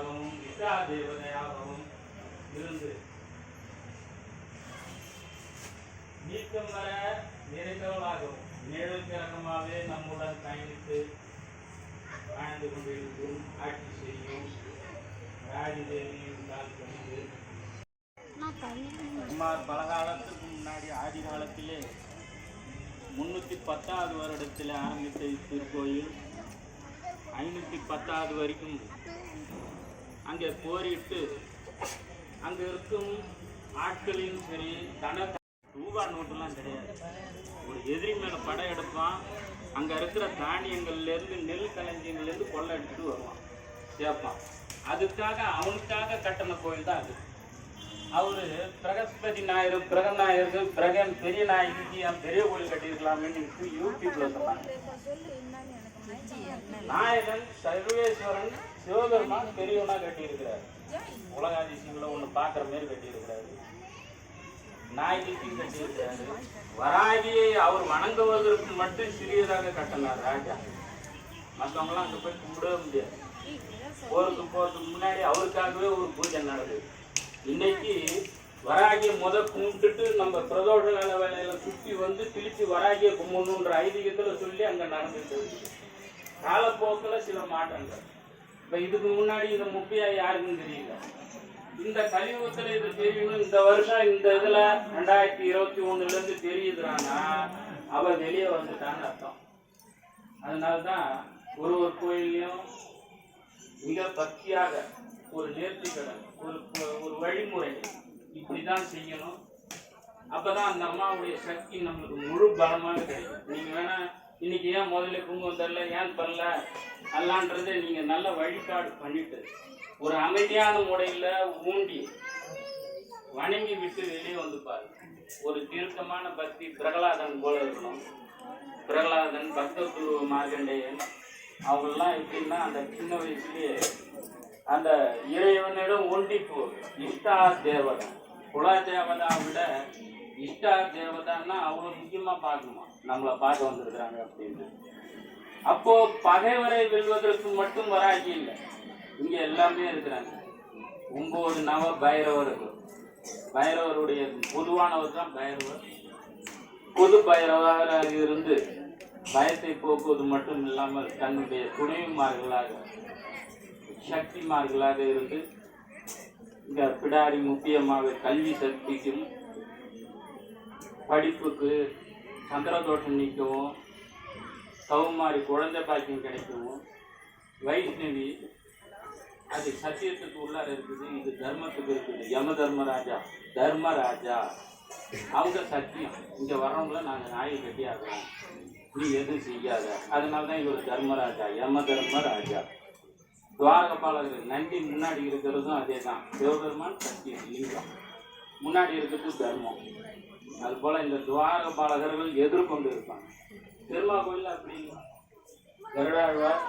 தேவதையாகவும் visa தேவதையாகவும் இருந்து நீக்கம் வர நிறைந்தவளாகவும் நேரத்திறக்கமாகவே நம்முடன் பயணித்து வாழ்ந்து கொண்டிருக்கும் ஆட்சி செய்யும் ராஜதேவியும் கால் கொண்டு சுமார் பல காலத்துக்கு முன்னாடி ஆதி காலத்திலே 310வது வருடத்தில் ஆரம்பித்த திருக்கோயில் 510வது வரைக்கும் அங்கே போரிட்டு அங்கே இருக்கும் ஆட்களின் சரி ரூபா நோட்டுலாம் கிடையாது. ஒரு எதிரி மேலே படம் எடுப்பான், அங்கே இருக்கிற தானியங்கள்லேருந்து நெல் களஞ்சியங்கள்லேருந்து கொள்ளை அடிச்சுட்டு வருவான், சேர்ப்பான். அதுக்காக அவனுக்காக கட்டின கோயில் தான் அது. அவரு பிரகஸ்பதி நாயர் பிரகன் பெரிய நாயகிக்கு பெரிய கோயில் கட்டியிருக்கலாம்னு யூடியூப்ல சொன்னாங்க. நாயகன் சர்வேஸ்வரன் சிவபெருமான் பெரியவனா கட்டியிருக்கிறாரு. உலகாதிசயங்களை ஒண்ணு பாக்குற மாதிரி கட்டியிருக்கிறாரு. நாயகிக்கும் கட்டியிருக்கிறாரு. வராகியை அவர் வணங்குவதற்கு மட்டும் சிறியதாக கட்டினார் ராஜா. மற்றவங்களாம் அங்க போய் கும்பிடவே முடியாது. போறதுக்கு முன்னாடி அவருக்காகவே ஒரு பூஜை நடக்குது. இன்னைக்கு வராகியை கும்பிட்டுட்டு நம்ம பிரதோஷ கால வேலையில சுற்றி வந்து திருச்சி வராகியை கும்பிடணுன்ற ஐதீகத்துல சொல்லி அங்க நடந்துட்டு இருக்கு. காலப்போக்கில் சில மாற்றங்கள். இப்ப இதுக்கு முன்னாடி இந்த முப்பியா யாருக்குன்னு தெரியல. இந்த கலியுகத்துல இது தெரியணும். இந்த வருஷம் இந்த இதுல 2021 இருந்து தெரியுதுறான்னா அவ வெளியே வந்துட்டான்னு அர்த்தம். அதனால்தான் ஒரு கோயிலையும் மிக பக்தியாக ஒரு நேர்த்திக்கடன் ஒரு வழிமுறை இப்படிதான் செய்யணும். அப்பதான் அந்த அம்மாவுடைய சக்தி நம்மளுக்கு முழு பலமாக கிடைக்கும். நீங்க வேணா இன்னைக்கு ஏன் முதல்ல குங்குமம் தரல, ஏன் தரல அல்லான்றதை நீங்க நல்ல வழிபாடு பண்ணிட்டு ஒரு அமைதியான முறையில ஊண்டி வணங்கி விட்டு வெளியே வந்து பாருங்க. ஒரு தீர்க்கமான பக்தி பிரகலாதன் போல இருக்கணும். பிரகலாதன், பக்தகுரு மார்கண்டேயன் அவங்கெல்லாம் எப்படின்னா அந்த சின்ன வயசுலயே அந்த இறைவனிடம் ஒண்டி போகுது. இஷ்டா தேவதா, குல தேவதா விட இஷ்டா தேவதான்னா அவ்வளோ முக்கியமா பார்க்கணுமா, நம்மளை பார்க்க வந்திருக்கிறாங்க அப்படின்னு. அப்போ பகைவரை வெல்வதற்கு மட்டும் வராகி இல்லை, இங்க எல்லாமே இருக்கிறாங்க. 9 நவ பைரவர்கள். பைரவருடைய பொதுவானவர் தான் பைரவர். பொது பைரவராக இருந்து பயத்தை போக்குவது மட்டும் இல்லாமல் தன்னுடைய துணைவிமார்களாக சக்திமார்களாக இருந்து இந்த பிடாரி முக்கியமாக கல்வி சக்திக்கும் படிப்புக்கு சந்திரதோஷம் நீக்கவும் கவுமாரி குழந்தை பாக்கியம் கிடைக்கவும் வைஷ்ணவி அது சத்தியத்துக்கு உள்ளார இருக்குது, இது தர்மத்துக்கு இருக்குது. யம தர்மராஜா அவங்க சத்தியம். இங்க வர்றவங்கள நாங்கள் நாயை கட்டி ஆகலாம், நீ எதுவும் செய்யாத. அதனால தான் இவர் தர்மராஜா, யம தர்மராஜா. துவாரகபாலகர் நந்தி முன்னாடி இருக்கிறதும் அதே தான். சிவபெருமான் சத்திய லிங்கம், முன்னாடி இருக்கிறது தர்மம். அது போல இந்த துவாரகபாலகர்கள் எதிர்கொண்டு இருப்பாங்க. பெருமா கோயில் அப்படி கருடாழ்வார்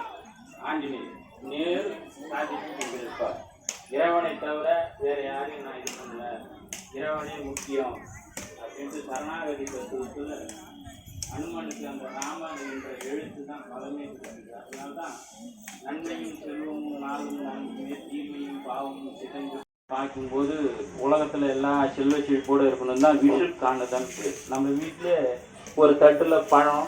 ஆஞ்சநேயர் நேர் சாதித்து கொண்டிருப்பார். இறைவனை தவிர வேற யாரையும் நான் இது பண்ணல, இறைவனே முக்கியம் அப்படின்ட்டு சரணாகதி தத்துவத்தில் அனுமனுக்கு அந்த ராமன் என்ற எழுத்து தான் பலமே இருக்கிறது. அதனால்தான் நன்மையும் செல்வமும் நாளும் நன்மையுமே தீமையும் பாவமும் சிதைந்து பார்க்கும்போது உலகத்தில் எல்லா செல்வ செழிப்போடு இருக்கணும் தான் விஷு காணுதான். நம்ம வீட்டில் ஒரு தட்டில் பழம்,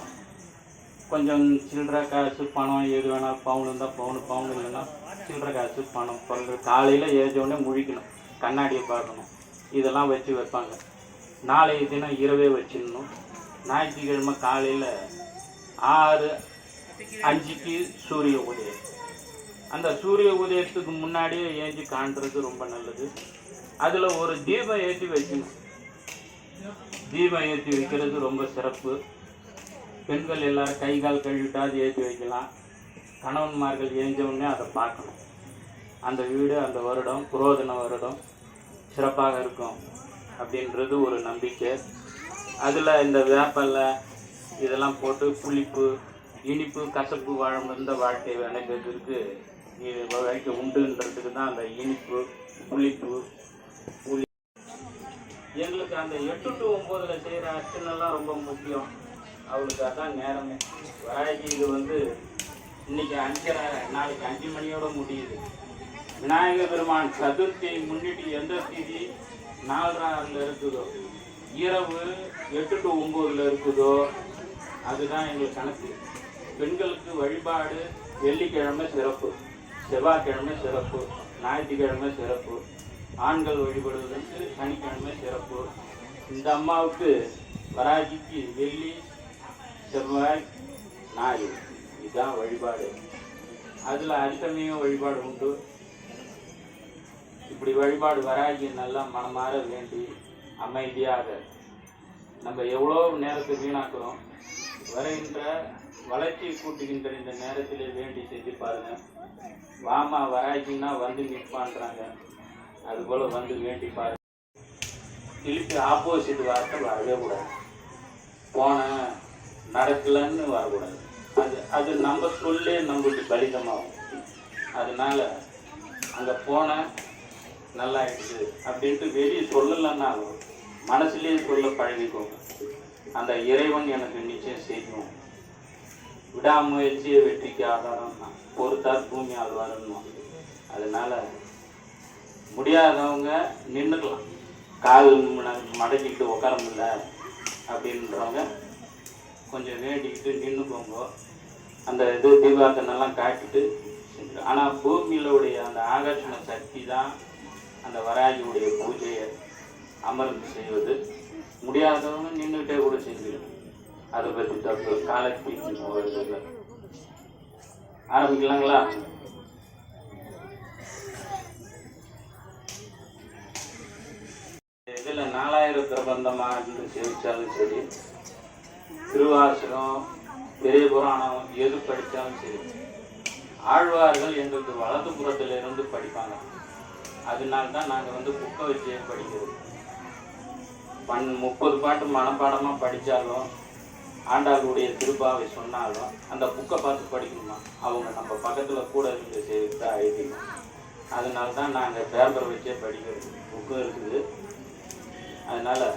கொஞ்சம் சில்லற காசு, பணம், எது வேணாலும் பவுன் இருந்தால் பவுன் இல்லைன்னா சில்லற காசு, பணம், பொருள். காலையில் ஏற்றவுடனே முழிக்கணும், கண்ணாடியை பார்க்கணும், இதெல்லாம் வச்சு வைப்பாங்க. நாளைய தினம் இரவே வச்சிடணும். ஞாயிற்றுக்கிழமை காலையில் 6:05க்கு சூரிய உதயம். அந்த சூரிய உதயத்துக்கு முன்னாடியே ஏஞ்சி காண்றது ரொம்ப நல்லது. அதில் ஒரு தீபம் ஏற்றி வைக்கணும். தீபம் ஏற்றி வைக்கிறது ரொம்ப சிறப்பு. பெண்கள் எல்லாரும் கை கால் கழுவிட்டா அது ஏற்றி வைக்கலாம். கணவன்மார்கள் ஏஞ்சவுடனே அதை பார்க்கணும். அந்த வீடு அந்த வருடம் புரோதன வருடம் சிறப்பாக இருக்கும் அப்படின்றது ஒரு நம்பிக்கை. அதில் இந்த வேப்பலை இதெல்லாம் போட்டு புளிப்பு, இனிப்பு, கசப்பு வாழம் இருந்த வாழ்க்கை அனைவருக்கு வாழ்க்கை உண்டுன்றதுக்கு தான் அந்த இனிப்பு, புளிப்பு, புளி. எங்களுக்கு அந்த 8 to 9 செய்கிற அர்ச்சனைலாம் ரொம்ப முக்கியம். அவளுக்கு அதான் நேரமே. வாழ்க்கை இது இன்னைக்கு 5:30, நாளைக்கு 5 மணியோட முடியுது. விநாயக பெருமான் சதுர்த்தியை முன்னிட்டு எந்த தேதி 4 இருக்குதோ, இரவு 8 to 9 இருக்குதோ, அதுதான் எங்களுக்கு கணக்கு. பெண்களுக்கு வழிபாடு வெள்ளிக்கிழமை சிறப்பு, செவ்வாய்க்கிழமை சிறப்பு, ஞாயிற்றுக்கிழமை சிறப்பு. ஆண்கள் வழிபடுவதற்கு சனிக்கிழமை சிறப்பு. இந்த அம்மாவுக்கு வராகிக்கு வெள்ளி, செவ்வாய், ஞாயிறு இதுதான் வழிபாடு. அதில் அதிசமயம் வழிபாடு உண்டு. இப்படி வழிபாடு வராகி நல்லா மனமாற வேண்டி அமைதியாக நம்ம எவ்வளோ நேரத்தை வீணாக்குறோம், வருகின்ற வளர்ச்சியை கூட்டுகின்ற இந்த நேரத்திலே வேண்டி செஞ்சு பாருங்க. வாமா வராகின்னா வந்து நிற்பான்றாங்க, அதுபோல் வந்து வேண்டி பாருங்க. திருப்பி ஆப்போசிட் வார்த்தை வரவே கூடாது. போன நடக்கலன்னு வரக்கூடாது. அது நம்ம சொல்லே நம்மளுக்கு பலிதமாகும். அதனால அங்கே போன நல்லா ஆயிடுச்சு அப்படின்ட்டு வெளியே சொல்லலைன்னாலும் மனசுலேயே சொல்ல பழகிக்கோங்க. அந்த இறைவன் எனக்கு நிச்சயம் செய்யணும். விடாமுயற்சியை வெற்றிக்கு ஆதாரம்னா பொறுத்தார் பூமி ஆழ்வாருன்னு. அதனால முடியாதவங்க நின்றுக்கலாம், கால் மடக்கிட்டு உட்கார முடியல அப்படின்றவங்க கொஞ்சம் வேண்டிக்கிட்டு நின்றுக்கோங்க. அந்த இது தீபார்த்தனெல்லாம் காட்டிட்டு. ஆனால் பூமியிலுடைய அந்த ஆகர்ஷண சக்தி தான் அந்த வராகியுடைய பூஜையை அமர்ந்து செய்வது. முடியாதவங்க நின்றுகிட்டே கூட செஞ்சிடும். அதை பற்றி தப்பு காலத்துக்கு வருது. ஆரம்பிக்கலாங்களா? இதில் 4000 பிரபந்தமாக இருந்து சேவிச்சாலும் சரி, திருவாசகம், பெரிய புராணம் எது படித்தாலும் சரி, ஆழ்வார்கள் எங்களுக்கு வலது புறத்தில் இருந்து படிப்பாங்க. அதனால்தான் நாங்கள் புக்கை வச்சு படிக்கிறது. 30 பாட்டு மனப்பாடமாக படித்தாலும், ஆண்டாளுடைய திருப்பாவை சொன்னாலும் அந்த புக்கை பார்த்து படிக்கணுமா, அவங்க நம்ம பக்கத்தில் கூட இருந்து சேர்த்து எழுதிக்கணும். அதனால தான் நாங்கள் பேப்பரை வச்சே படிக்கிறது. புக்கு இருக்குது. அதனால்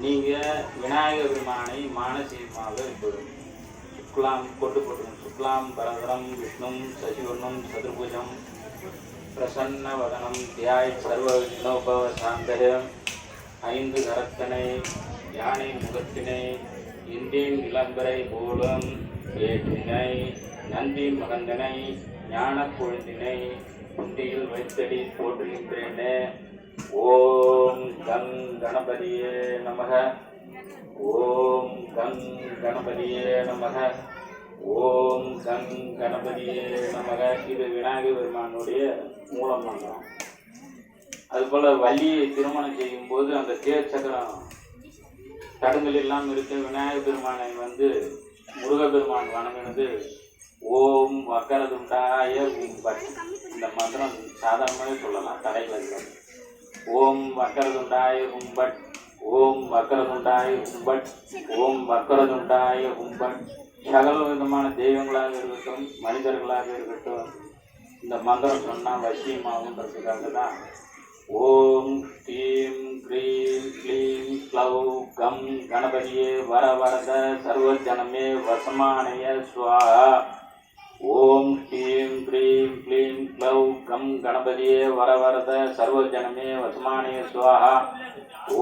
நீங்கள் விநாயக பெருமானை மானசீகமாக இப்போது சுக்லாம் கொண்டு போட்டுக்கணும். சுக்லாம் பரதரம் விஷ்ணும் சசிவர்ணம் சதுர்புஜம் பிரசன்ன வதனம் தியாய் சர்வ விஷ்ணோபவ சாந்தரம் 5 கரத்தனை யானை முகத்தினை இந்தின் இளம்பரை போலும் ஏற்றினை நந்தி மகந்தனை ஞான கொழுந்தினை குண்டியில் வைத்தடி போற்றுகின்றேனே. ஓம் கங் கணபதியே நமக. ஓம் கங் கணபதியே நமக. ஓம் கங் கணபதியே நமக. இது விநாயக பெருமானுடைய மூலம் மந்திரம். அதுபோல் வள்ளியை திருமணம் செய்யும்போது அந்த தேர் சக்கரம் தடங்கள் இல்லாமல் இருக்க விநாயக பெருமானை முருகப்பெருமான் வணங்கினது ஓம் வக்கரதுண்டாய பட். இந்த மந்திரம் சாதாரணமாகவே சொல்லலாம், தடைகள் இல்லை. ஓம் வக்கரதுண்டாய பட், ஓம் வக்கரதுண்டாய பட், ஓம் வக்கரதுண்டாய பட். சகல விதமான தெய்வங்களாக இருக்கட்டும், மனிதர்களாக இருக்கட்டும், இந்த மந்திரம் சொன்னால் வசியமாகுன்றதுக்காக தான் ஓம் ஸ்ரீம் க்ரீம் க்ளீம் க்ளௌ கம் கணபதியே வர வரத சர்வஜனமே வசமானய ஸ்வாஹா. ஓம் ஸ்ரீம் க்ரீம் க்ளீம் க்ளௌ கம் கணபதியே வர வரத சர்வஜனமே வசமானய ஸ்வாஹா.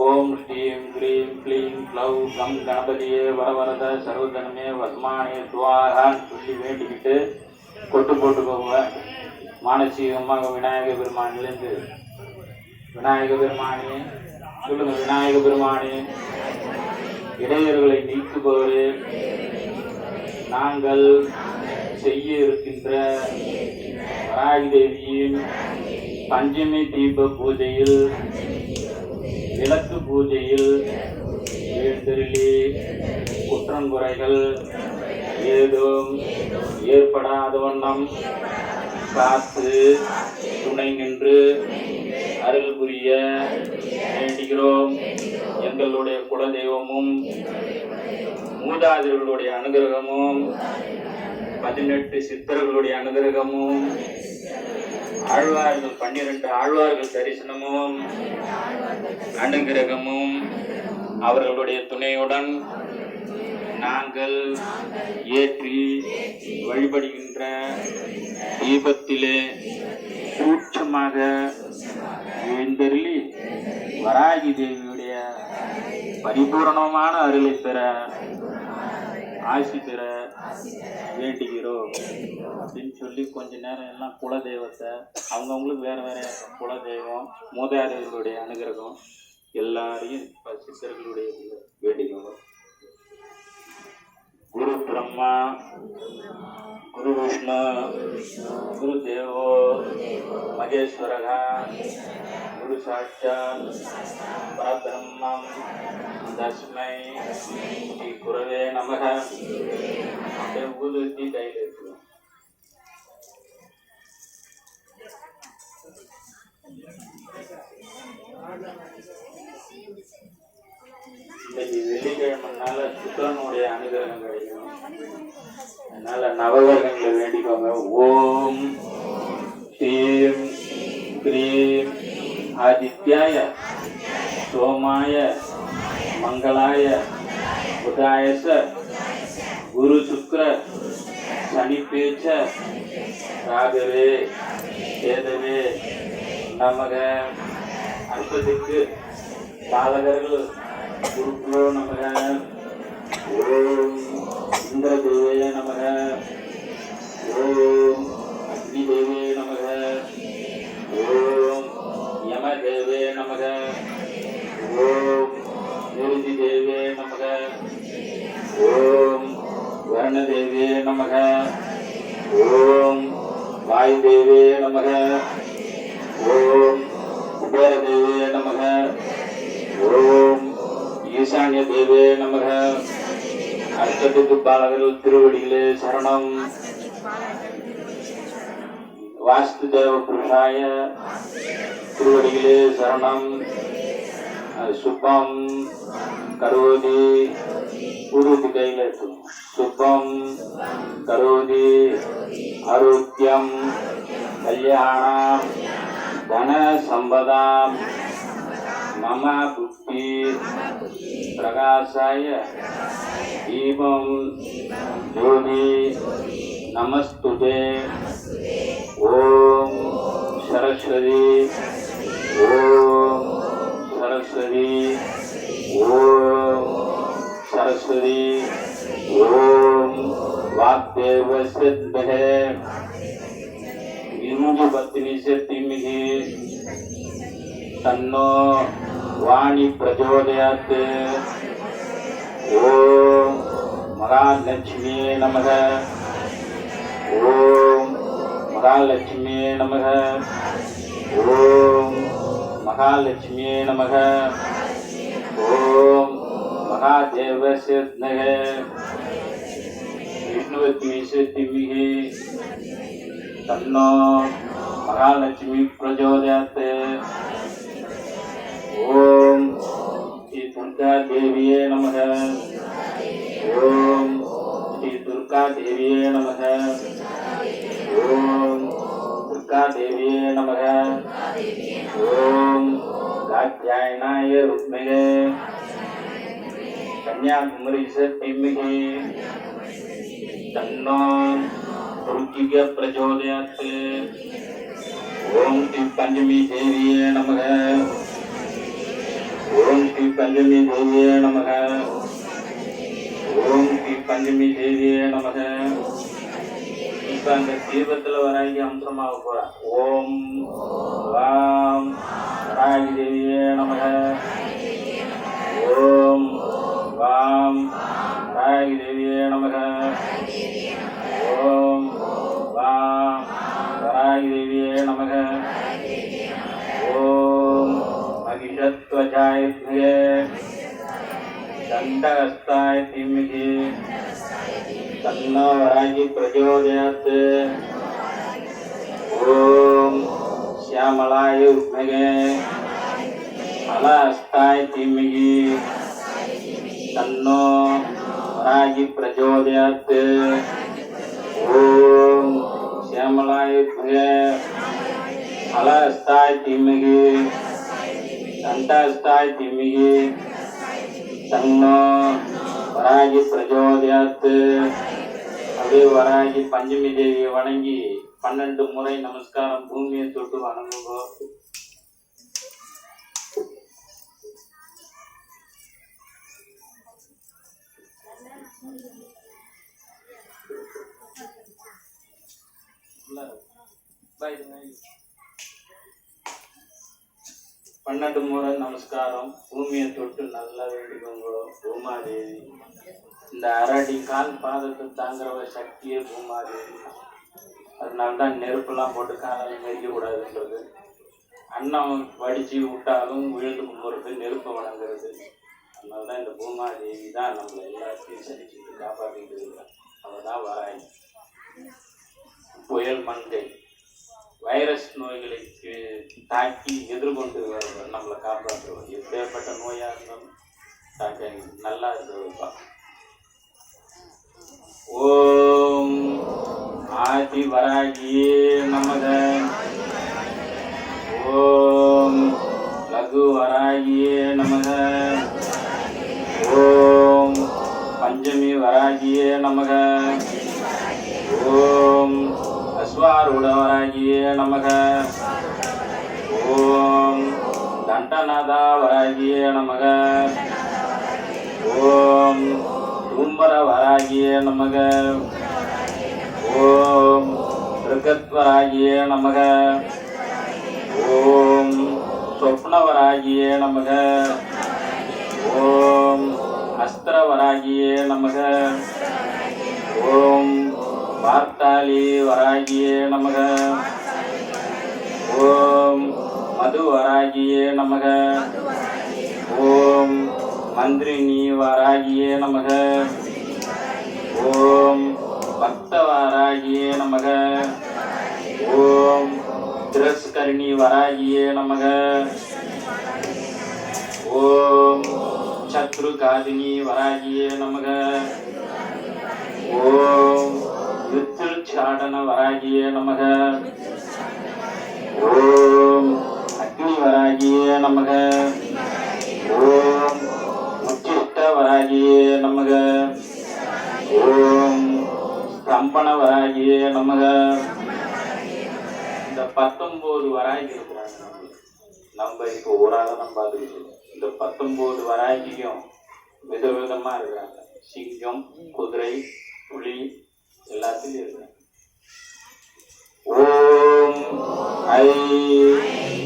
ஓம் ஸ்ரீம் க்ரீம் க்ளீம் க்ளௌ கம் கணபதியே வர வரத சர்வஜனமே வசமானய ஸ்வாஹான்னு சொல்லி வேண்டிக்கிட்டு கொட்டு போட்டுக்கோங்க. மானசீகமாக விநாயக பெருமானிலிருந்து விநாயக பெருமானே சொல்லுங்க. விநாயக பெருமானே இடையர்களை நீக்குபவரே, நாங்கள் செய்ய இருக்கின்ற வராகி தேவியின் பஞ்சமி தீப பூஜையில் விளக்கு பூஜையில் எழுந்தருளி குற்றங்குறைகள் ஏதும் ஏற்படாத வண்ணம் காத்து துணை நின்று அருள் புரிய வேண்டுகிறோம். எங்களுடைய குலதெய்வமும் மூதாதையர்களுடைய அனுகிரகமும் 18 சித்தர்களுடைய அனுகிரகமும் ஆழ்வார்கள் 12 ஆழ்வார்கள் தரிசனமும் அனுகிரகமும் அவர்களுடைய துணையுடன் நாங்கள் ஏற்றி வழிபடுகின்ற தீபத்திலே சூட்சமாக எழுந்தருளி வராகி தேவியுடைய பரிபூரணமான அருளை பெற ஆசி பெற வேண்டுகிறோம் அப்படின்னு சொல்லி கொஞ்ச நேரம் எல்லாம் குலதெய்வத்தை அவங்கவுங்களுக்கு வேற வேற குலதெய்வம் மூதாதையர்களுடைய அனுகிரகம் எல்லாரையும் சித்தர்களுடைய வேண்டிக்கணும். குரு பிரம்மா குரு விஷ்ணு குரு தேவோ மகேஸ்வரக குரு சாட்சாத் பரபிரம்மம் தஸ்மை ஸ்ரீ குரவே நமக. அப்படியே ஊதுவத்தி கையில் இருக்கு. இன்னைக்கு வெள்ளிக்கிழமைனால சுக்கரனுடைய அனுகிரகம் கிடைக்கும். அதனால நவகிரகங்களை வேண்டிக்கோங்க. ஓம் ஸ்ரீம் கிரீம் ஆதித்யாய சோமாய மங்களாய புதாயச குரு சுக்ர சனிப்பேச்ச ராகவே கேதவே நமக. அற்பத்துக்கு பாலகர்கள் குருக்குலோ நமக. ஓம் இந்திர தேவே நமக. ஓம் அக்னி தேவே நமக. ஓம் யம தேவே நமக. ஓம் நிருதி தேவே நமக. ஓம் வர்ண தேவே நமக. ஓம் வாயு தேவே நமக. ஓம் குபேர தேவே நமக. ஓம் ஈசான்ய தேவே நமக. அர்த்தத்துக்கு பாலகர்கள் திருவடிகளே சரணம். வாஸ்து தேவ புருஷாய திருவடிகளே சரணம். சுபம் கரோதி உருது கையில் இருக்கும். சுபம் கரோதி ஆரோக்கியம் கல்யாணம் தன சம்பதாம் மம புத்தி பிரகாசாய தீபம் ஜோதி நமஸ்துதே. ஓம் சரஸ்வதி ஓம் சரஸ்வதி ஓம் சரஸ்வதி ஓம் வாக்தேவ சித்தே விருஞ்சு பத்னி சித்திமிகி தன்னோ வாணி பிரச்சோதயாத். ஓம் மகாலட்சுமியே நமக. ஓம் மகாலட்சுமியே நமக. ஓம் மகாலட்சுமியே நமக. ஓம் மகாதேவ சித்தே விஷ்ணுவத்மி சித்திமிகி தன்னோ மகாலட்சுமி பிரச்சோதயாத். ஓம் ஸ்ரீ துர்கா தேவியே நமக. ஓம் ஸ்ரீ துர்கா தேவியே நமக. ஓம் துர்கா தேவியே நமக. ஓம் காத்யாயனாய ருக்மிணே கன்யாகுமரி சத்திமிகி தன்னோ துர்கிக பிரச்சோதயாத். ஓம் ஸ்ரீ பஞ்சமி தேவியே நமக. ஓம் ஸ்ரீ பஞ்சமி தேவியே நமக. ஓம் ஸ்ரீ பஞ்சமி தேவியே நமக. இப்ப அந்த தீபத்துல வராகி அம்சமாக போற. ஓம் வாம் வராகி தேவியே நமக. ஓம் வாம் வராகி தேவியே நமக. ஓம் வாம் வராகி தேவியே நமக. ஓம் மகிஷத்வஜாய दंडहस्ताय धीमहि तन्नो वराही प्रचोदयात्। ओम श्यामलाय विद्महे फलहस्ताय धीमहि तन्नो वराही प्रचोदयात्। ओम श्यामलाय विद्महे फलहस्ताय धीमहि दंडहस्ताय धीमहि तन्नो வராகி பிரஜோதயாத். அப்படியே வராகி பஞ்சமி தேவியை வணங்கி 12 முறை நமஸ்காரம் பூமியை தொட்டு வணங்குங்கோ. பன்னெண்டு முறை நமஸ்காரம் பூமியை தொட்டு நல்லா வேண்டிக்கோங்க. பூமாதேவி இந்த அரடி கால் பாதத்தை தாங்குறவ சக்தியே பூமாதேவி. அதனால்தான் நெருப்பெல்லாம் போட்டு காலால் மெரிக்க கூடாதுன்றது. அன்னம் வடிச்சு விட்டாலும் விழுந்து கும்புறது, நெருப்பை வணங்குறது. அதனால்தான் இந்த பூமாதேவி தான் நம்மளை எல்லாத்தையும் சரிச்சுட்டு காப்பாற்றிட்டு இருக்கிறார். அவள் தான் வராய். புயல் மங்கை வைரஸ் நோய்களை தாக்கி எதிர்கொண்டு நம்மளை காப்பாற்றுவோம். எப்பேற்பட்ட நோயாக இருந்தாலும் தாக்க நல்லா இருக்கிறதுப்பா. ஓம் ஆதி வராகியே நமக. ஓம் லகு வராகியே நமக. ஓம் பஞ்சமி வராகியே நமக. ஓம் அஸ்வாரூட வராகியே நமக. ஓம் தண்டநாதா வராகியே நமக. ஓம் தூம்பர வராகியே நமக. ஓம் ரிகத்வராகியே நமக. ஓம் சொப்னவராகியே நமக. ஓம் அஸ்திரவராகியே நமக. ஓம் பார்த்தாலி வராகியே நமக. ஓம் மது வராகியே நமக. ஓம் மந்திரினி வராகியே நமக. ஓம் பக்த வராகியே நமக. ஓம் திரஸ்கரிணி வராகியே நமக. ஓம் சத்ருகாதினி வராகியே நமக. ஓம் யுத்திருச்சாடன வராகியே நமக. ஓம் அக்னி வராகியே நமக. ஓம் உச்சிஷ்ட வராகியே நமக. ஓம் ஸ்தம்பன வராகியே நமக. இந்த 19 வராகி இருக்கிறாங்க. நம்ம இப்போ ஒரு ஆளை நம்ம பார்த்துக்கிட்டு இந்த 19 வராகியும் விதவிதமா இருக்கிறாங்க. சிங்கம், குதிரை, புலி எல்லாத்துலயும் இருக்கிறாங்க. ஓம் ஐ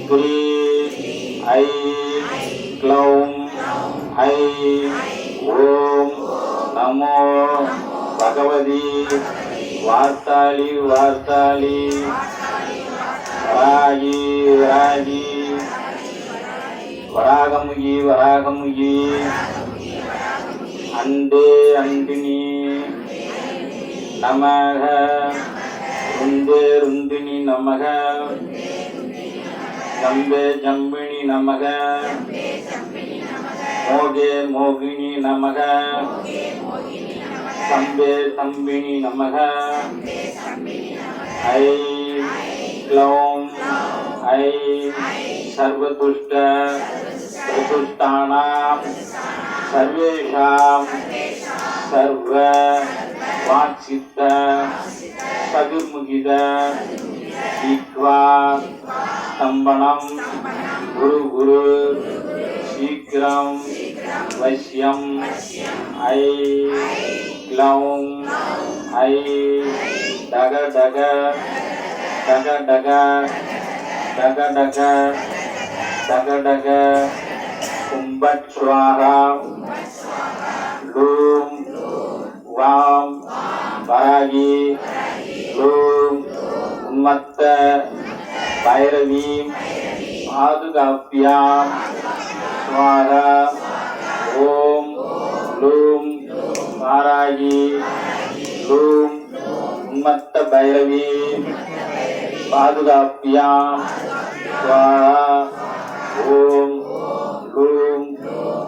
கிரீ ஐ க்ளௌம் ஐ ஓம் நமோ பகவதி வார்த்தாளி வார்த்தாளி வராகி வராகி வராகமுகி வராகமுகி அண்டே அண்டினி நமக. ருந்தே ருந்தினி நமக. ஜம்பே ஜம்பினி நமக. மோகே மோகினி நமக. சம்பே சம்பினி நமக. ஐ க்ளௌம் ஐ சர்வதுஷ்ட பிரதுஷ்டானாம் சர்வேஷாம் சர்வ வாக்சித்த சதுர்முகித ஈக்வா ஸ்தம்பனம் குரு குரு சீக்கிரம் வசியம் ஐ க்ளௌம் ஐ டக டக டக டக டக டக டக டக கும்பட் ஸ்வாஹா லூம் வாம் வராகி லூம் உன்மத்த பைரவீம் பாதுகாப்பியாம் ஸ்வாஹா. ஓம் லூம் வாராகி லூம் உன்மத்த பைரவீம் பாதுகாப்பியாம் ஸ்வாஹா. ஓம் லூம்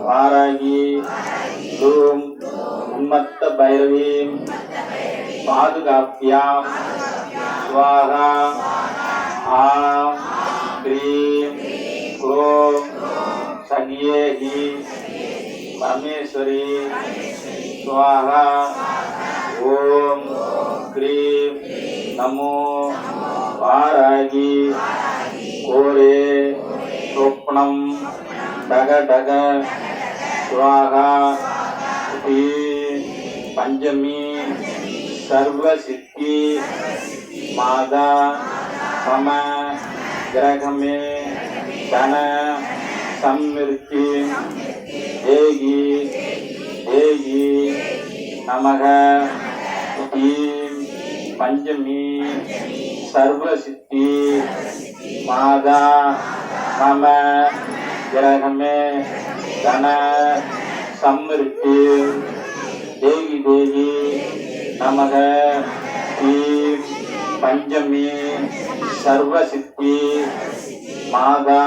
வாராகி லூம் உன்மத்த பைரவீம் பாதுகாப்பியாம் ஸ்வாஹா. ஆம் க்ரீம் க்ளோம் சகியேஹி பரமேஸ்வரி स्वाहा ओम क्रीम नमो वारागी कोरे स्वप्नम डग डग स्वाहा पंचमी सर्वसिद्धि मादा मम ग्रह में धन समृद्धि देगी देगी नमः पंचमी सर्वसिद्धि मादा मम ग्रह में धन समृद्धि देगी देगी नमः पंचमी सर्वसिद्धि मादा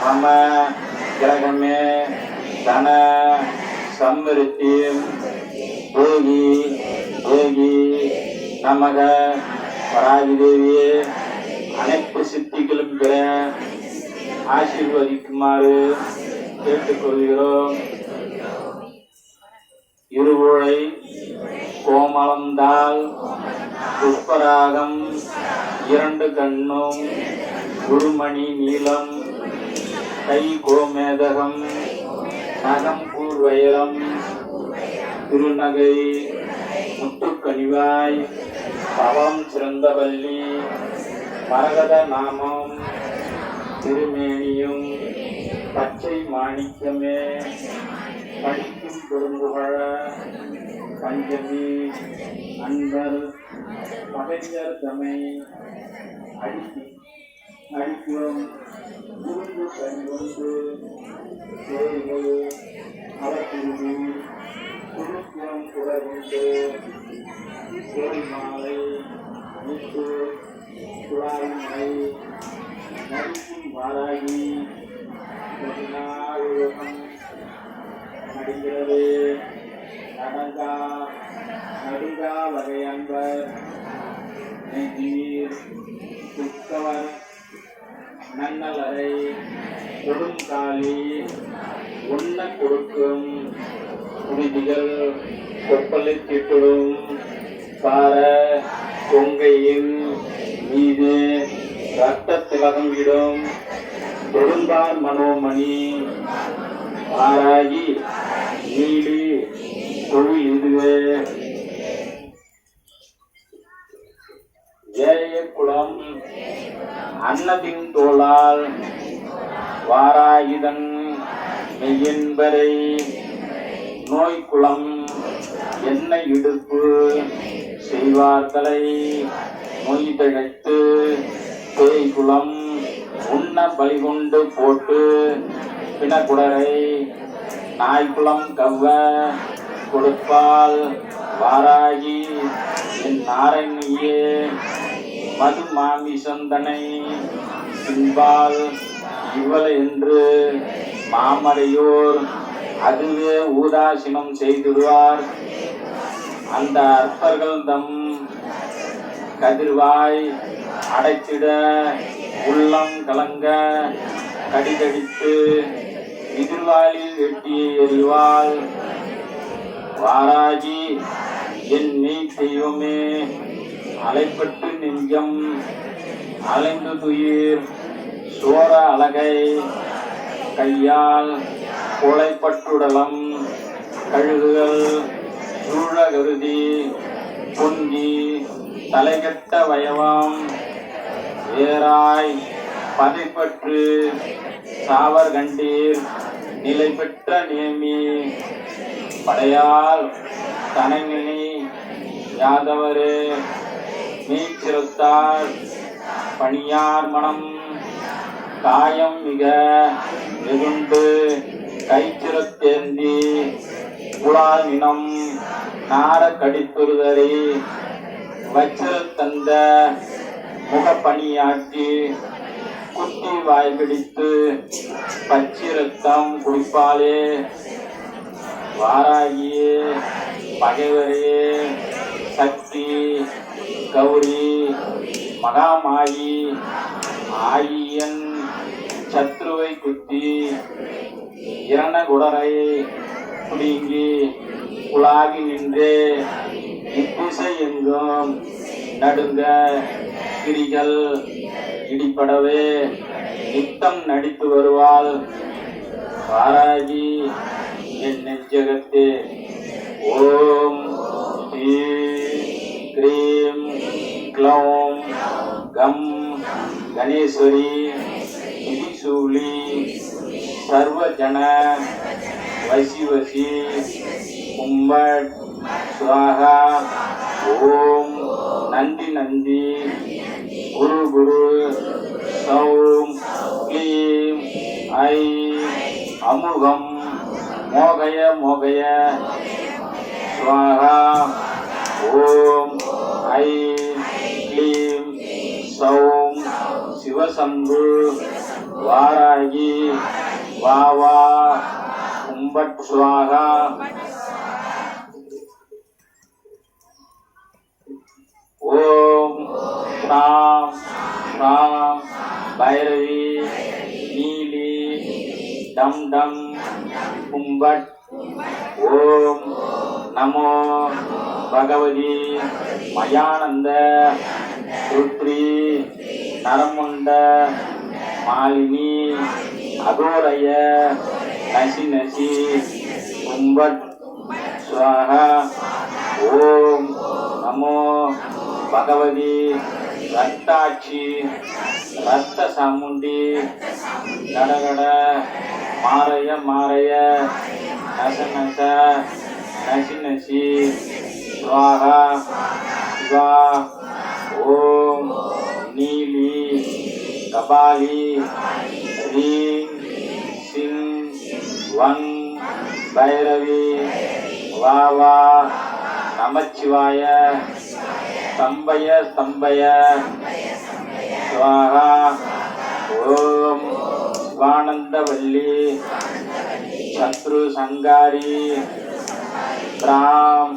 मम ग्रह में धन समृद्धि देगी देगी नमः वरागी देविये அனைத்து சித்திகளும் பெற ஆசீர்வதிக்குமாறு கேட்டுக்கொள்கிறோம். இருவுழை கோமளந்தால் புஷ்பராகம் இரண்டு கண்ணும் குருமணி நீலம் கை கோமேதகம் நகம் பூர்வயரம் திருநகை முத்துக்கனிவாய் பவம் சிறந்தவல்லி மரகத நாமம் திருமேனியும் பச்சை மாணிக்கமே படிக்கும் பெரும்புகழ பஞ்சமி அன்பர் பகைஞர் தமை அடிக்கும் குறும்பு கண்கொண்டு கோயில்கள் அவர்குருவி குறுப்புறம் குடகுண்டு கோயில் மாலை முத்து குழாய்மலை நடிக்கும் வாராகி பதினாறுகம் நடிக்கிறது நடுங்கா வகை அன்பர் நெஞ்சீர் சுத்தவர் நன்னலரை கொடுங்காலி உண்ண கொடுக்கும் குருதிகள் கொப்பலை திட்டும் பார கொங்கையின் மீது ரத்த திலகம் விடும் கொடும்பார் மனோமணி ஆராகி நீலி தொழு இதுவே ஏய குளம் அன்னதின் தோளால் வாராயுதன் மெய்யன்பரை நோய்க்குளம் எண்ணெய் இடுப்பு செய்வார்களை மொய்தழைத்து தேய்குளம் உண்ண பலிகொண்டு போட்டு பிணக்குடரை நாய்க்குளம் கவ்வ கொடுப்பால் வாராகி என் நாரணியே மது மாமிசந்தனை பின்பால் இவள் என்று மாமரையோர் அதுவே ஊதாசீனம் செய்திடுவார். அந்த அற்பர்கள் தம் கதிர்வாய் அடைத்திட உள்ளம் கலங்க கடிதடித்து எதிர்வாளில் வெட்டி எறிவாள். வாராகி என் நீ தெய்வமே அலைப்பட்டு நெஞ்சம் அலைந்து துயிர் சோர அழகை கையால் கொலைப்பட்டுடலம் கழுகுகள் சூழ கருதி பொங்கி தலைகட்ட வயவாம் வேராய் பதைப்பற்று சாவர் கண்டீர் நிலை பெற்ற நேமி படையால் தனங்கினி யாதவரே மீச்சிருத்தார் பணியார் மனம் காயம் மிக வெகுண்டு கைச்சிறத்தேந்தி புலால் இனம் நார கடித்துருதறி வச்சிர தந்த முகப்பணியாற்றி குத்தி வாய் பிடித்து பச்சிரத்தம் குடிப்பாலே. வாராகியே பகைவரே சக்தி கௌரி மகாமாயி ஆயியன் சத்ருவை குத்தி இரணகுடரை குடிங்கி உலாவி நின்றே இத்திசை எங்கும் நடுங்க கிரிகள் இடிப்படவே நித்தம் நடித்து வருவாள் வாராகி என் நெஞ்சகத்தே. ஓம் ஸ்ரீம் க்ரீம் க்ளௌம் கம் கணேஸ்வரி திரிசூலி சர்வஜன வசி வசி கும்பட் ஸ்வாஹா. ஓம் நந்தி நந்தி குரு குரு சௌம் க்ளீம் ஐ அமுகம் மோகய மோகய ஸ்வாஹா. ஓம் ஐ க்ளீம் சௌம் சிவசம்பு வாராகி வாவா கும்பட் ஸ்வாஹா. ஓம் ராம் ராம் பைரவி நீலி டம் டம் கும்பட். ஓம் நமோ பகவதி மயானந்த ருத்ரி நரமுண்ட மாலினி அகோரய நசி நசி கும்பட் ஸ்வாஹா. ஓம் நமோ பகவதி ரத்தாட்சி ரத்த சாமுண்டி கடகட மாரய மாரய நச நச நசி நசி ஸ்வாஹா சிவா. ஓம் நீலி கபாலி ரீம் சிங் வன் பைரவி வாவா நமச்சிவாய ஸ்தம்பய ஸ்தம்பய ஸ்வாஹா. ஓம் சிவானந்தவல்லி சத்ரு சங்காரி ராம்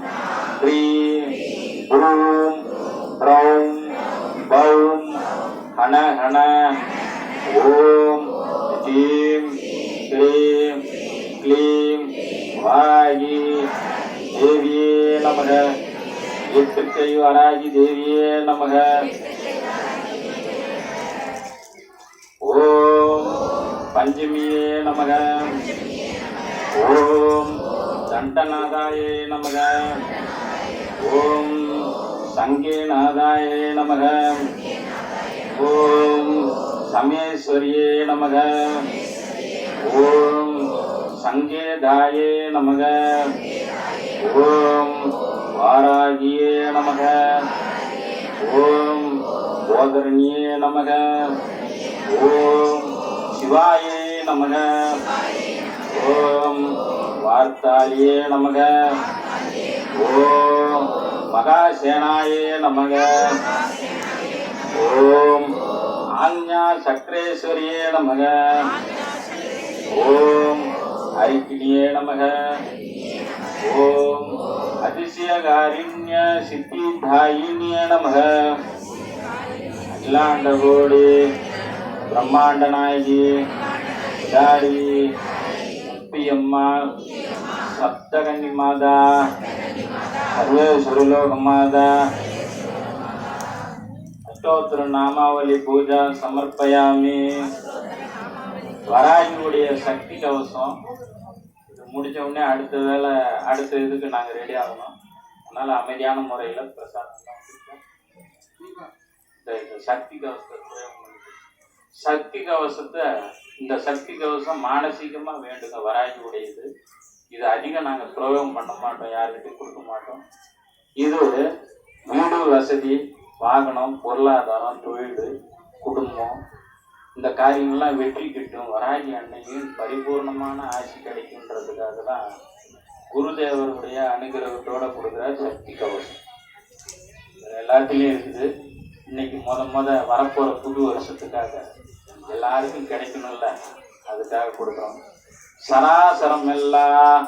க்ரீம் ப்ரூம் ப்ரௌம் பௌம் ஹன ஹன. ஓம் ஜீம் க்ரீம் க்ளீம் வாராகி தேவியே நமக. எட்டுக்கை வாராகி தேவியே நமக. ஓம் பஞ்சமியே நமக. ஓம் தண்டநாதாயே நமக. ஓம் சங்கேநாதாயே நமக. ஓம் சமேஸ்வரியே நமக. ஓம் சங்கேதாயே நமக. ஓம் வாராகியே நமக. ஓம் போதரணியே நமக. ஓம் சிவாயே நமக. ஓம் வார்த்தாலியே நமக. ஓம் மகாசேனாயே நமக. ஓம் ஆஞ்ஞா சக்ரேஸ்வரியே நமக. ஓம் ஹரிக்கினியே நமக. ஓம் அதிசயகாரிண்ய சித்திதாயினியே நமக. அகிலாண்டகோடி பிரம்மாண்ட நாயகி தாரி அம்மா சப்தகன்னி மாதா சர்வேஸ்வரலோக மாதா அஷ்டோத்திர நாமாவளி பூஜா சமர்ப்பயாமி. வராகியுடைய சக்தி கவசம் முடிச்ச உடனே அடுத்த வேலை அடுத்த இதுக்கு நாங்கள் ரெடி ஆகணும். அதனால அமைதியான முறையில் பிரசாதம் சக்தி கவசத்தை சக்தி கவசத்தை இந்த சக்தி கவசம் மானசீகமாக வேண்டுங்க. வராகி உடையது இது அதிகம் நாங்கள் பிரயோகம் பண்ண மாட்டோம், யாருக்கிட்டையும் கொடுக்க மாட்டோம். இது வீடு வசதி வாகனம் பொருளாதாரம் தொழில் குடும்பம் இந்த காரியங்கள்லாம் வெற்றி கிட்டும். வராகி அன்னையின் பரிபூர்ணமான ஆட்சி கிடைக்குன்றதுக்காக தான் குருதேவருடைய அனுகிரகத்தோட கொடுக்குற சக்தி கவசம் எல்லாத்துலேயும் இருக்குது. இன்னைக்கு முத வரப்போகிற புது வருஷத்துக்காக எல்லாருக்கும் கிடைக்கணும்ல, அதுக்காக கொடுக்குறோம். சராசரம் எல்லாம்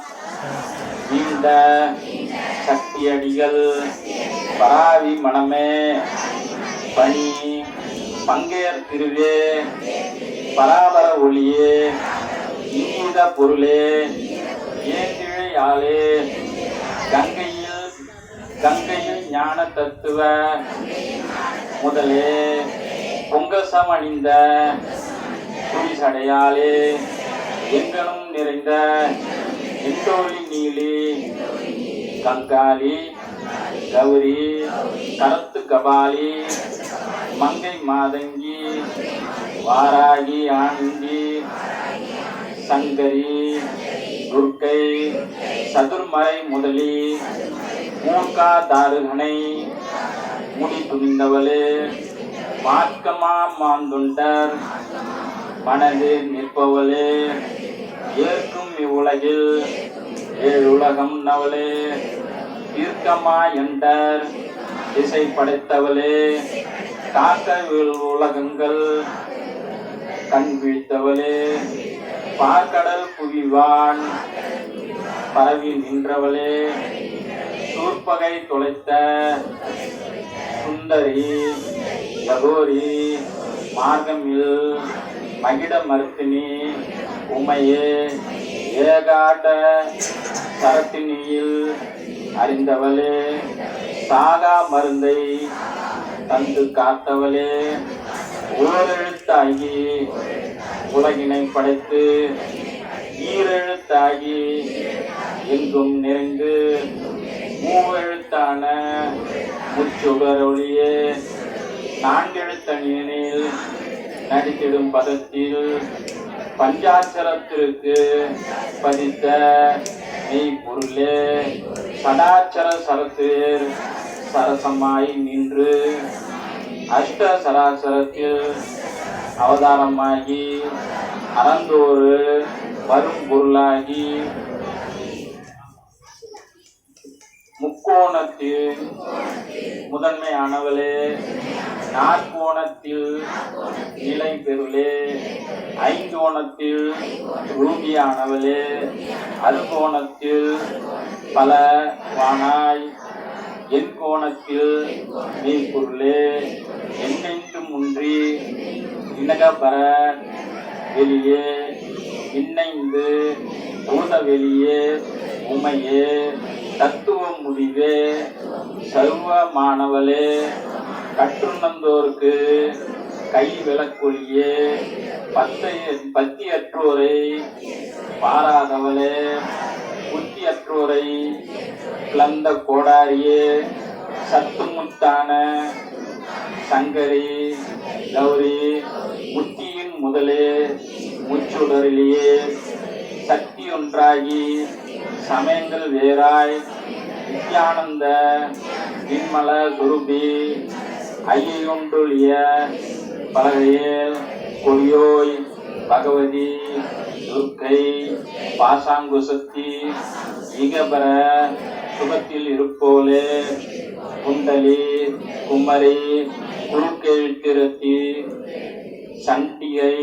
நீண்ட சக்தி அடிகள் பராவி மனமே பணி பங்கேற் திருவே பராபர ஒளியே இங்கீத பொருளே ஏங்கிழையாளே கங்கையில் ஞான தத்துவ முதலே பொங்கசம் அணிந்த துணிசடையாலே எங்கனும் நிறைந்த இந்தோழி நீலி கங்காளி கௌரி கரத்து கபாலி மங்கை மாதங்கி வாராகி ஆனந்தி சங்கரி துர்க்கை சதுர்மறை முதலி மூக்கா தாருகனை முடி துணிந்தவளே மார்க்கமா மாந்துண்டர் மனது நிற்பவளே ஏற்கும் இவ்வுலகில் ஏழுலகம் நவளே தீர்க்கமா எண்டர் திசை படைத்தவளே காக்க உலகங்கள் கண் வீழ்த்தவளே பார்க்கடல் புவிவான் பரவி நின்றவளே சூர்பகை தொலைத்த சுந்தரி யகோரி மார்கமில் மகிட மருத்தினி உமையே ஏகாட்ட சரத்தினியில் அறிந்தவளே சாகா மருந்தை தந்து காத்தவளே ஓரெழுத்தாகி உலகினை படைத்து ஈரெழுத்தாகி எங்கும் நிறைந்து மூவெழுத்தான முச்சுகரொளியே நான்கெழுத்தணியனில் நடித்திடும் பதத்தில் பஞ்சாட்சரத்திற்கு பதித்த மெய்ப்பொருளே சடாட்சர சரத்தில் சரசமாய் நின்று அஷ்ட சராசரத்தில் அவதாரமாகி அறந்தோறு வரும் பொருளாகி முக்கோணத்தில் முதன்மையானவளே நாற்கோணத்தில் நிலை பெருளே ஐங்கோணத்தில் ரூபியானவளே அறுகோணத்தில் பல வானாய் என் கோணத்தில் மெய்ப்பொருளே என்னென்றும் முன்றி இனகபர வெளியே இன்னைந்து பூத வெளியே உமையே தத்துவம் முடிவே சர்வமானவளே கற்றுணர்ந்தோர்க்கு கை விளக்கொழியே பத்தியற்றோரை பாராதவளே புத்தியற்றோரை கிளந்த கோடாரியே சத்துமுத்தான சங்கரி கௌரி முத்தியின் முதலே முச்சுடரிலேயே சக்தி ஒன்றாகி சமயங்கள் வேறாய் நித்யானந்த நின்மல குருபி ஐயொன்றுளிய பலகையில் கொடியோய் பகவதி துர்க்கை பாசாங்குசக்தி ஈகபர சுகத்தில் இருப்போலே குண்டலி குமரி குறுக்கெழுத்திரத்தி சண்டிகை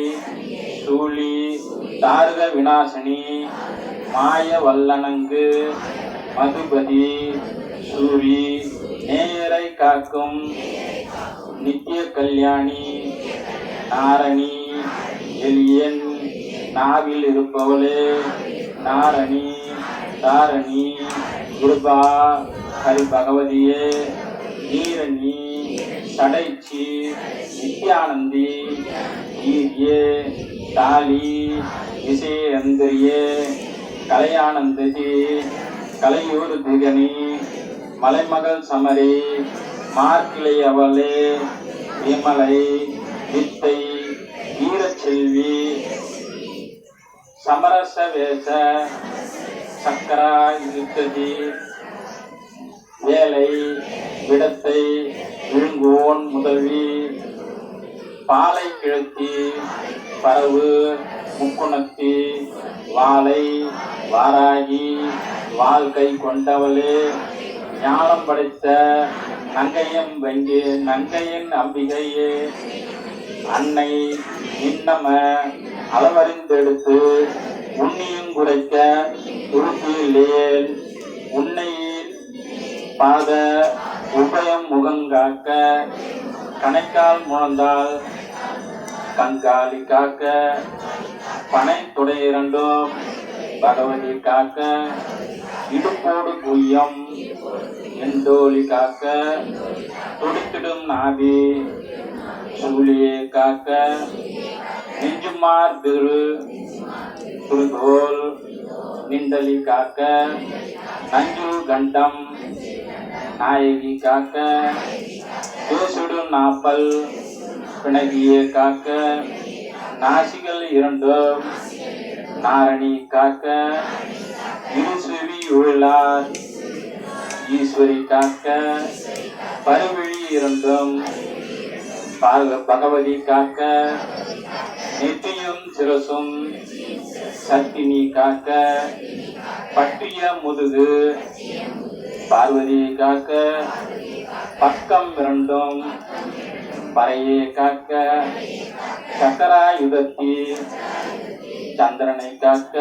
சூழி தாரக விநாசனி மாய வல்லனங்கு மதுபதி சூரி நேயரை காக்கும் நித்திய கல்யாணி நாரணி எலியன் நாவில் இருப்பவளே நாரணி தாரணி குருபா ஹரி பகவதியே நீரணி சடைச்சி நித்யானந்தி ஈரியே தாலி விசேந்திரியே கலையானந்ததி கலையூர் திகனி மலைமகள் சமரி மார்க்கிளை அவளே விமலை வித்தை வீரச்செல்வி சமரச வேச சக்கரா யுத்ததி வேலை விடத்தை விழுங்குவோன் முதல்வி பாலை கிழத்தி பரவு முக்குணத்தி வாளை வாராகி வாழ்க்கை கொண்டவளே ஞானம் படைத்த நங்கையின் அம்பிகையே அன்னை இன்னம அளவறிந்தெடுத்து உன்னியும் குறைக்க உறுப்பில்லேன் உன்னையில் பாத உபயம் முகங்காக்க கணைக்கால் முழந்தால் கங்காளி காக்க பனை தொடை இரண்டும் பகவதி காக்க இடுப்போடு குய்யம் எந்தோழி காக்க துடித்திடும் நாவி சூழியே காக்க நெஞ்சுமார் திருதோல் நிண்டலி காக்க நஞ்சு கண்டம் நாயகி காக்க பேசுடும் நாப்பல் பிணகியே காக்க நாசிகள் இரண்டும் நாரணி காக்க இருசுவி உழலார் ஈஸ்வரி காக்க பருவிழி இரண்டும் பகவதி காக்க நெற்றியும் சிரசும் சத்தினி காக்க பற்றிய முதுகு பார்வதி காக்க பக்கம் இரண்டும் பறையே காக்க சக்கராயுதத்தி சந்திரனை காக்க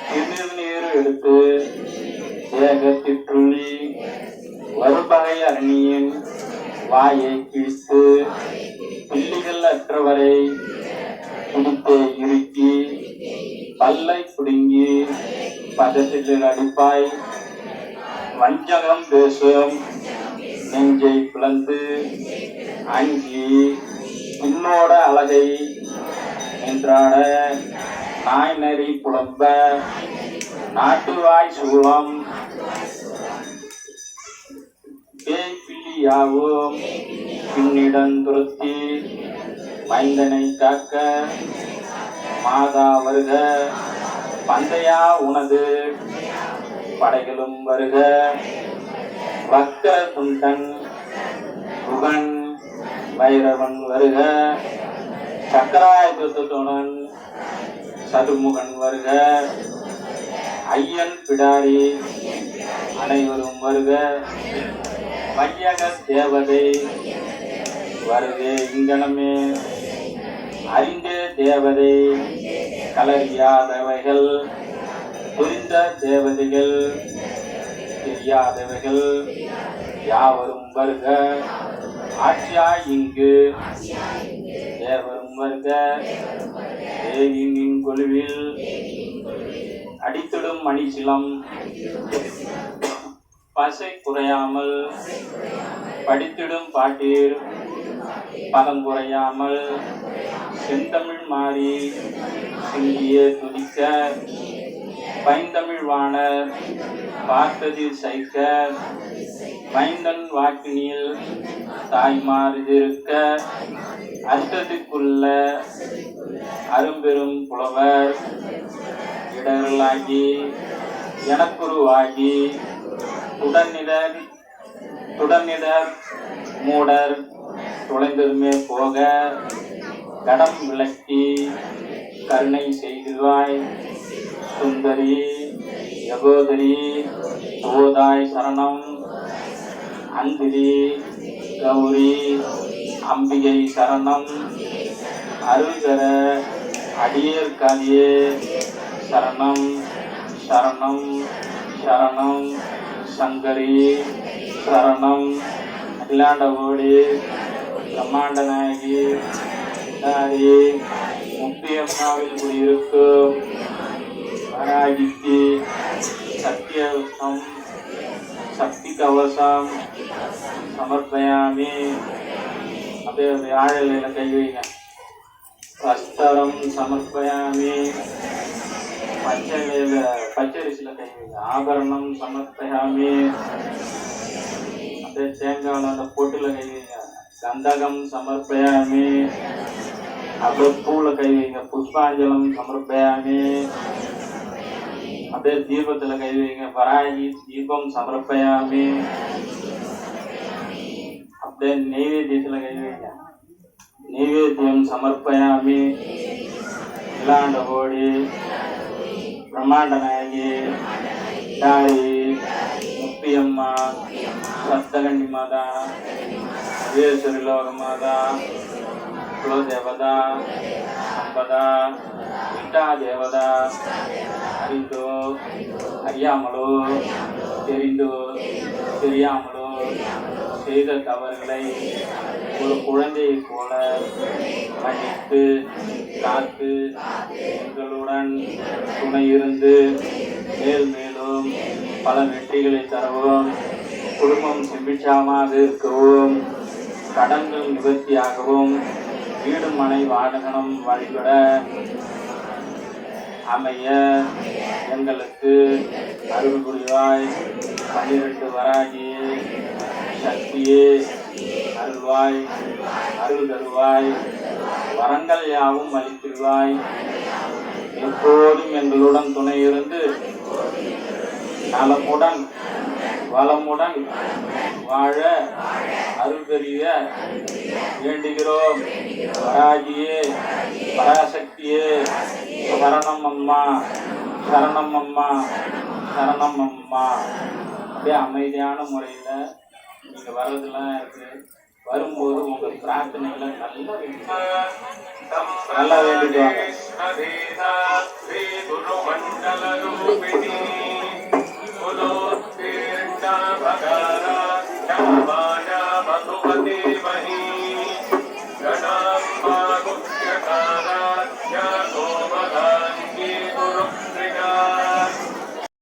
திருநீர் எடுத்து தேகத்திற்றுள்ளி வருபகை அரணியின் வாயை கிழித்து பிள்ளைகள் அற்றவரை குடித்தே இறுக்கி பல்லை குடுங்கி பதத்தில் அடிப்பாய் வஞ்சகம் பேசும் நெஞ்சை பிளந்து அங்கி பின்னோட அழகை நின்றாட நாய் நரி புலம்ப நாட்டுவாய் சூளம் பேய் பிள்ளியாவும் பின்னிடம் துரத்தி மைந்தனை காக்க மாதா வருக பந்தையா உனது படைகளும் வருக வக்க குண்டன் குகன் வைரவன் வருக சக்கராயுதத்துடன் சதுமுகன் வருக ஐயன் பிடாரி அனைவரும் வருக வையக தேவதை வருகே இங்கனமே அறிந்த தேவதை கலறியாதவைகள் புரிந்த தேவதைகள் தெரியாதவைகள் யாவரும் வருக ஆட்சியாய் இங்கு தேவரும் வருக தேவியின் கொலுவில் அடித்திடும் மணிசிலம் பசை குறையாமல் படித்திடும் பாட்டீர் பதம் குறையாமல் செந்தமிழ் மாறி சிந்திய துதிக்க பைந்தமிழ் வாணர் பார்த்ததில் சைக்க மைந்தன் வாக்கினில் தாய்மாறிருக்க அர்த்தத்துக்குள்ள அரும்பெரும் புலவர் இடர்களாகி எனக்குருவாகி துடனிடர் மூடர் துளைந்ததுமே போக கடம் விளக்கி கருணை செய்திருவாய் சுந்தரி யகோதரி போதாய் சரணம் அந்திரி கௌரி அம்பிகை சரணம் அருள்தர அடியேற்காலியே சரணம் சரணம் சரணம் சங்கரி சரணம் அகிலாண்டகோடி பிரம்மாண்ட நாயகி தாரி முப்பியம்மாவில் குடியிருக்கும் வராகிக்கு சத்தியவசம் சக்தி கவசம் சமர்ப்பயாமி. அப்படியே ஆழலையில கை வைங்க. வஸ்திரம் சமர்ப்பயாமி. பச்சரிசில கை வைங்க. ஆபரணம் சமர்ப்பயாமி. அப்படியே தேங்காய் அந்த பொட்டுல கை வைங்க. கந்தகம் சமர்ப்பயாமி. அப்படியே பூல கை வைங்க. புஷ்பாஞ்சலம் சமர்ப்பயாமி. அப்படியே தீபத்துல கை வைங்க. வராகி தீபம் சமர்ப்பயாமி. அப்படியே நைவேத்தியத்துல கை வைங்க. நைவேத்தியம் சமர்ப்பயாமி. இலாண்டகோடி பிரம்மாண்ட நாயகி தாரி முப்பியம்மா சப்தகண்டி மாதா வீரேஸ்வரி லோக மாதா குலதேவதா சம்பதா இட்டா தேவதா அறிந்தோ அறியாமலோ தெரிந்தோ தெரியாமலோ செய்த தவறுகளை ஒரு குழந்தையை போல மன்னித்து காத்து எங்களுடன் துணை இருந்து மேல் மேலும் தரவும் பல வெற்றிகளை தரவும் குடும்பம் செம்பிச்சாமாக இருக்கவும் கடன்கள் நிவர்த்தியாகவும் வீடு மனை வாகனம் வழிபட அமைய எங்களுக்கு அருள் புரிவாய். 12 வராகியே சக்தியே அருள்வாய், அருள் தருவாய், வரங்கள் யாவும் அளித்திருவாய். எப்போதும் எங்களுடன் துணை இருந்து நலமுடன் வளமுடன் வாழ அருள் பெரிய வேண்டுகிறோம். வராகியே பராசக்தியே சரணம் அம்மா, சரணம் அம்மா, சரணம் அம்மா. அப்படியே அமைதியான முறையில் நீங்கள் வர்றதுலாம் இருக்கு. வரும்போது உங்கள் பிரார்த்தனைகளை நல்லா வேண்டிட்டு வாங்க.